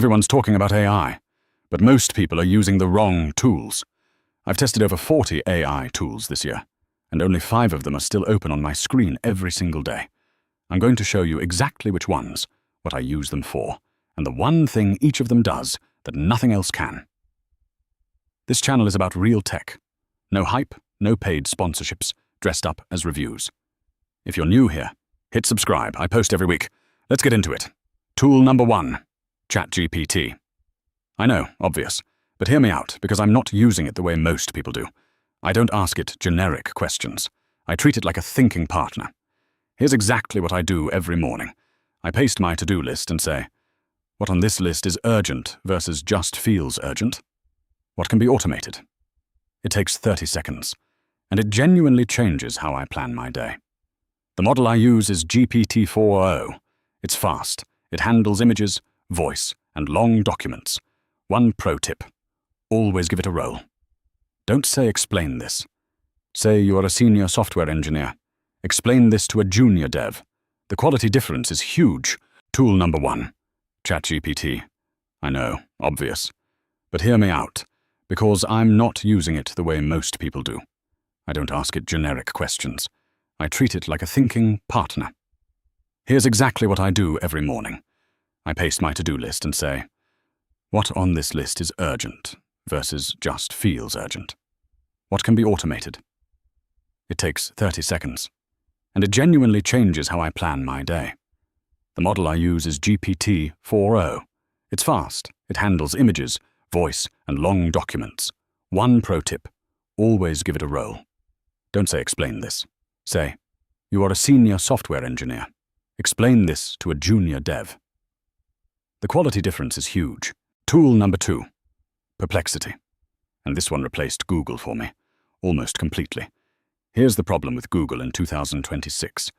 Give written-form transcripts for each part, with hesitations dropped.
Everyone's talking about AI, but most people are using the wrong tools. I've tested over 40 AI tools this year, and only 5 of them are still open on my screen every single day. I'm going to show you exactly which ones, what I use them for, and the one thing each of them does that nothing else can. This channel is about real tech. No hype, no paid sponsorships, dressed up as reviews. If you're new here, hit subscribe. I post every week. Let's get into it. Tool number 1, ChatGPT. I know, obvious, but hear me out, because I'm not using it the way most people do. I don't ask it generic questions. I treat it like a thinking partner. Here's exactly what I do every morning. I paste my to-do list and say, what on this list is urgent versus just feels urgent? What can be automated? It takes 30 seconds, and it genuinely changes how I plan my day. The model I use is GPT-4o. It's fast. It handles images, voice, and long documents. One pro tip: always give it a role. Don't say explain this. Say you are a senior software engineer. Explain this to a junior dev. The quality difference is huge. Tool number 1, ChatGPT. I know, obvious. But hear me out, because I'm not using it the way most people do. I don't ask it generic questions. I treat it like a thinking partner. Here's exactly what I do every morning. I paste my to-do list and say, what on this list is urgent versus just feels urgent? What can be automated? It takes 30 seconds, and it genuinely changes how I plan my day. The model I use is GPT-4o. It's fast. It handles images, voice, and long documents. One pro tip: always give it a role. Don't say explain this. Say, you are a senior software engineer. Explain this to a junior dev. The quality difference is huge. Tool number 2, Perplexity. And this one replaced Google for me, almost completely. Here's the problem with Google in 2026.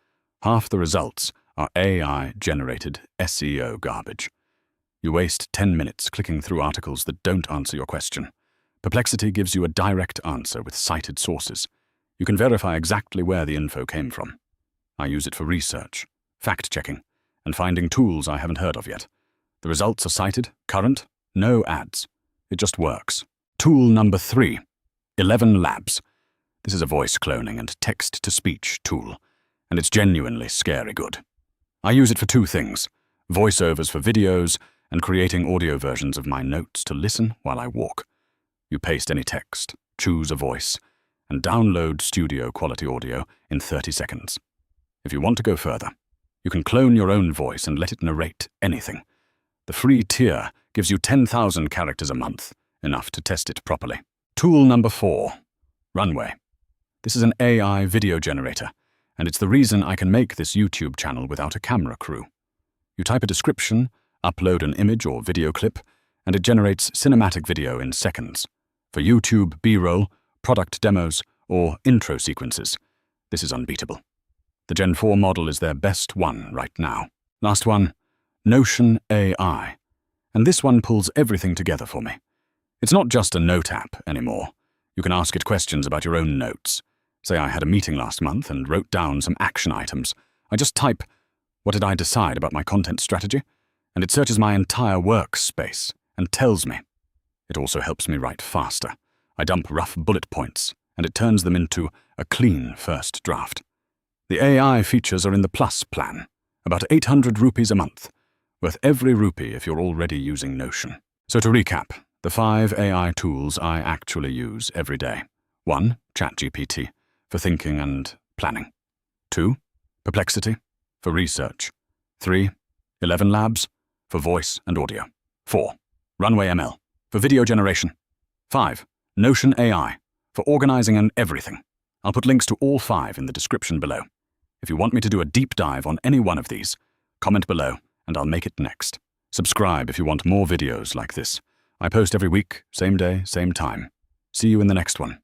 Half the results are AI-generated SEO garbage. You waste 10 minutes clicking through articles that don't answer your question. Perplexity gives you a direct answer with cited sources. You can verify exactly where the info came from. I use it for research, fact-checking, and finding tools I haven't heard of yet. The results are cited, current, no ads. It just works. Tool number 3, ElevenLabs. This is a voice cloning and text-to-speech tool, and it's genuinely scary good. I use it for 2 things: voiceovers for videos and creating audio versions of my notes to listen while I walk. You paste any text, choose a voice, and download studio-quality audio in 30 seconds. If you want to go further, you can clone your own voice and let it narrate anything. The free tier gives you 10,000 characters a month, enough to test it properly. Tool number 4, Runway. This is an AI video generator, and it's the reason I can make this YouTube channel without a camera crew. You type a description, upload an image or video clip, and it generates cinematic video in seconds. For YouTube B-roll, product demos, or intro sequences, this is unbeatable. The Gen 4 model is their best one right now. Last one, Notion AI. And this one pulls everything together for me. It's not just a note app anymore. You can ask it questions about your own notes. Say I had a meeting last month and wrote down some action items. I just type, what did I decide about my content strategy? And it searches my entire workspace and tells me. It also helps me write faster. I dump rough bullet points, and it turns them into a clean first draft. The AI features are in the Plus plan, about 800 rupees a month, worth every rupee if you're already using Notion. So to recap, the 5 AI tools I actually use every day. 1, ChatGPT, for thinking and planning. 2, Perplexity, for research. 3, ElevenLabs, for voice and audio. 4, Runway ML, for video generation. 5, Notion AI, for organizing and everything. I'll put links to all 5 in the description below. If you want me to do a deep dive on any one of these, comment below and I'll make it next. Subscribe if you want more videos like this. I post every week, same day, same time. See you in the next one.